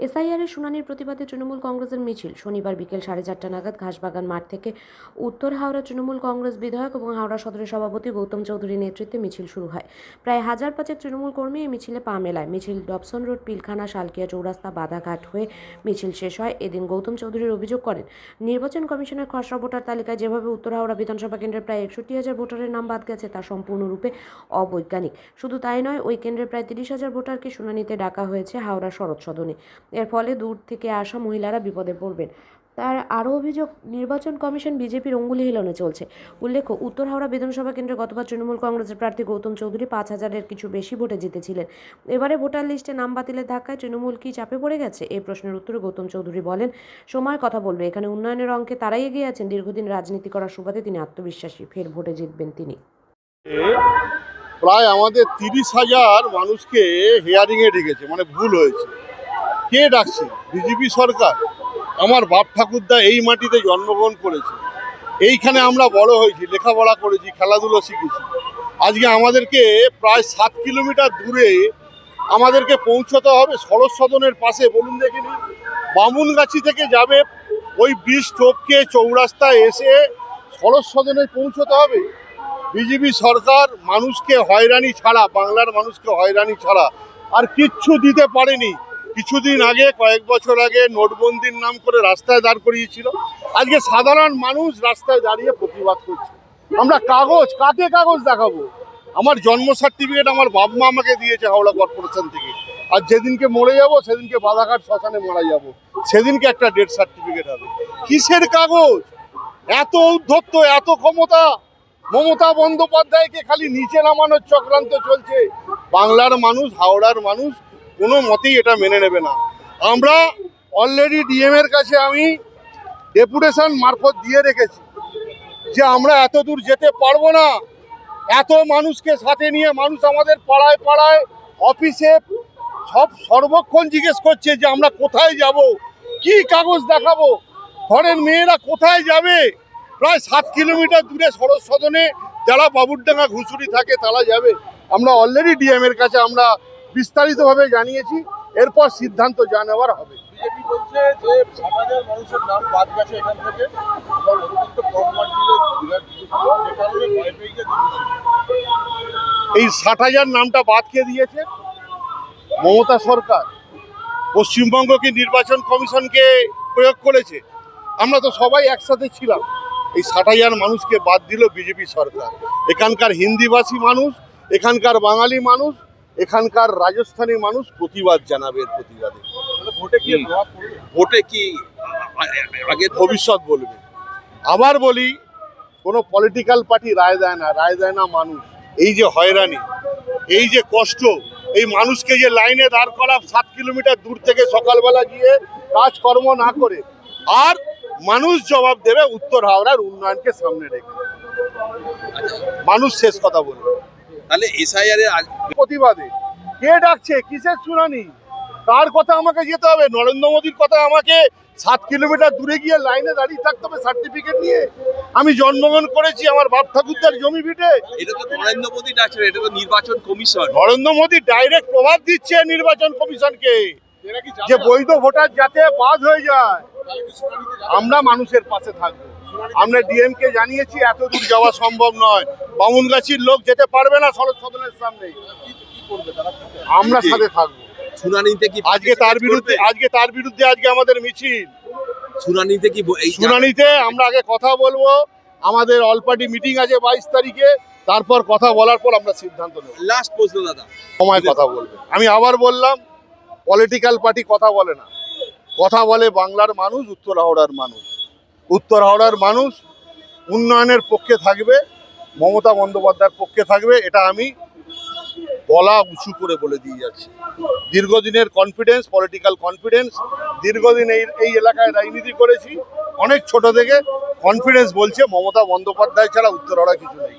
এসআইআরের শুনানির প্রতিবাদে তৃণমূল কংগ্রেসের মিছিল শনিবার বিকেল 4:30 নাগাদ ঘাসবাগান মাঠ থেকে উত্তর হাওড়া তৃণমূল কংগ্রেস বিধায়ক এবং হাওড়া সদরের সভাপতি গৌতম চৌধুরীর নেতৃত্বে মিছিল শুরু হয়। প্রায় 1000 তৃণমূল কর্মী এই মিছিলে পা মেলায়। মিছিল ডবসন রোড, পিলখানা, শালকিয়া চৌরাস্তা, বাধাঘাট হয়ে মিছিল শেষ হয়। এদিন গৌতম চৌধুরীর অভিযোগ করেন, নির্বাচন কমিশনের খসড়া ভোটার তালিকায় যেভাবে উত্তর হাওড়া বিধানসভা কেন্দ্রের প্রায় 61,000 ভোটারের নাম বাদ গেছে তা সম্পূর্ণরূপে অবৈজ্ঞানিক। শুধু তাই নয়, ওই কেন্দ্রের প্রায় 30,000 ভোটারকে শুনানিতে ডাকা হয়েছে হাওড়া শরৎ সদনে। এর ফলে দূর থেকে আসা মহিলারা বিপদে পড়বেন। তার আরও অভিযোগ, নির্বাচন কমিশন বিজেপির অঙ্গুলি হিলনে চলছে। উল্লেখ্য, উত্তর হাওড়া বিধানসভা কেন্দ্রে গতবার তৃণমূল কংগ্রেসের প্রার্থী গৌতম চৌধুরী 5,000-এর কিছু বেশি ভোটে জিতেছিলেন। এবারে ভোটার লিস্টে নাম বাতিলের ধাক্কায় তৃণমূল কি চাপে পড়ে গেছে? এই প্রশ্নের উত্তরে গৌতম চৌধুরী বলেন, সময় কথা বলবে। এখানে উন্নয়নের অঙ্কে তারাই এগিয়ে আছেন। দীর্ঘদিন রাজনীতি করার সুবাদে তিনি আত্মবিশ্বাসী, ফের ভোটে জিতবেন তিনি। প্রায় আমাদের 30,000 মানুষকে হিয়ারিংয়ে ডেকেছে, মানে ভুল হয়েছে। কে ডাকছে? বিজেপি সরকার। আমার বাপ ঠাকুরদা এই মাটিতে জন্মগ্রহণ করেছে, এইখানে আমরা বড় হয়েছি, লেখাপড়া করেছি, খেলাধুলো শিখেছি। আজকে আমাদেরকে প্রায় 7 কিলোমিটার দূরে আমাদেরকে পৌঁছতে হবে শরৎ সদনের পাশে। বলুন দেখিনি, বামুনগাছি থেকে যাবে ওই ব্রিজ টপকে চৌরাস্তায় এসে শরৎ সদনে পৌঁছতে হবে। বিজেপি সরকার মানুষকে হয়রানি ছাড়া, বাংলার মানুষকে হয়রানি ছাড়া আর কিচ্ছু দিতে পারেনি। কিছুদিন আগে, কয়েক বছর আগে নোটবন্দির নাম করে রাস্তায় দাঁড় করিয়েছিল। আজকে সাধারণ মানুষ রাস্তায় দাঁড়িয়ে প্রতিবাদ করছে। আমরা কাগজ, কাকে কাগজ দেখাবো? আমার জন্ম সার্টিফিকেট আমার বাপ মা আমাকে দিয়েছে হাওড়া কর্পোরেশন থেকে। আর যেদিনকে মরে যাব সেদিনকে বাধাঘাট শ্মশানে মারা যাব, সেদিনকে একটা ডেথ সার্টিফিকেট হবে। কিসের কাগজ? এত ঔদ্ধত্য, এত ক্ষমতা! মমতা বন্দ্যোপাধ্যায়কে খালি নিচে নামানোর চক্রান্ত চলছে। বাংলার মানুষ, হাওড়ার মানুষ কোনো মতেই এটা মেনে নেবে না। আমরা অলরেডি ডিএম এর কাছে আমি ডেপুটেশন মারফত দিয়ে রেখেছি যে আমরা এত দূর যেতে পারবো না। এত মানুষকে সাথে নিয়ে মানুষ আমাদের পাড়ায় পাড়ায়, অফিসে সর্বক্ষণ জিজ্ঞেস করছে যে আমরা কোথায় যাব, কি কাগজ দেখাবো। ঘরের মেয়েরা কোথায় যাবে? প্রায় 7 কিলোমিটার দূরে শরৎ সদনে যারা বাবুরডাঙ্গা ঘুষুরি থাকে তারা যাবে। আমরা অলরেডি ডিএম এর কাছে আমরা বিস্তারিতভাবে জানিয়েছি, এরপর সিদ্ধান্ত যা নেওয়ার হবে। বিজেপি বলছে যে 60,000 মানুষের নাম বাদ গেছে এখান থেকে, অত্যন্ত কম মার্জিনে ভয় পেয়ে গেছে। এই 60,000 নামটা বাদ কে দিয়েছে? মমতা সরকার। পশ্চিমবঙ্গকে নির্বাচন কমিশনকে প্রয়োগ করেছে। আমরা তো সবাই একসাথে ছিলাম। এই 60,000 মানুষকে বাদ দিল বিজেপি সরকার। এখানকার হিন্দিভাষী মানুষ, এখানকার বাঙালি মানুষ, এখানকার রাজস্থানী মানুষ প্রতিবাদ জানাবে। এর প্রতিবাদে ভোটে কি আগে ভবিষ্যৎ বলবে। আবার বলি, কোনো পলিটিক্যাল পার্টি রায় দেয় না, রায় দেয় না মানুষ। এই যে হয়রানি, এই যে কষ্ট, এই মানুষকে যে লাইনে দাঁড় করা 7 কিলোমিটার দূর থেকে সকালবেলা গিয়ে কাজকর্ম না করে, আর মানুষ জবাব দেবে উত্তর হাওড়ার উন্নয়নকে সামনে রেখে। মানুষ শেষ কথা বলবে। তাহলে এসআইআর এর প্রতিবাদে কে ডাকছে? কিসের শুনানি? কার কথা আমাকে যেতে হবে? নরেন্দ্র মোদীর কথা আমাকে 7 কিলোমিটার দূরে গিয়ে লাইনে দাঁড়িয়ে থাকতে হবে সার্টিফিকেট নিয়ে? আমি জন্মগ্রহণ করেছি আমার বাপ ঠাকুরদার জমি ভিটে। এটা তো নরেন্দ্র মোদী ডাকছেন, এটা তো নির্বাচন কমিশন। নরেন্দ্র মোদী ডাইরেক্ট প্রভাব দিচ্ছে নির্বাচন কমিশনকে যে বৈধ ভোটার যাতে বাদ হয়ে যায়। আমরা মানুষের পাশে থাকবো। আমরা ডিএম কে জানিয়েছি এত দূর যাওয়া সম্ভব নয়, বামুনগাছির লোক যেতে পারবে না শরৎ সদনের সামনে। আমরা সাথে থাকবো। শুনানিতে কি আজকে তার বিরুদ্ধে আজকে আমাদের মিছিল। শুনানিতে কি শুনানিতে আমরা আগে কথা বলবো। আমাদের অল পার্টি মিটিং আছে 22 তারিখে, তারপর কথা বলার পর আমরা সিদ্ধান্ত নেব। লাস্ট প্রশ্ন দাদা, সময় কথা বলবে। আমি আবার বললাম, পলিটিক্যাল পার্টি কথা বলে না, কথা বলে বাংলার মানুষ, উত্তর হাওড়ার মানুষ। উত্তর হাওড়ার মানুষ উন্নয়নের পক্ষে থাকবে, মমতা বন্দ্যোপাধ্যায়ের পক্ষে থাকবে। এটা আমি গলা উঁচু করে বলে দিয়ে যাচ্ছি। দীর্ঘদিনের কনফিডেন্স, পলিটিক্যাল কনফিডেন্স। দীর্ঘদিন এই এলাকায় রাজনীতি করেছি, অনেক ছোট থেকে কনফিডেন্স বলছে মমতা বন্দ্যোপাধ্যায় ছাড়া উত্তর হাওড়া কিছু নেই।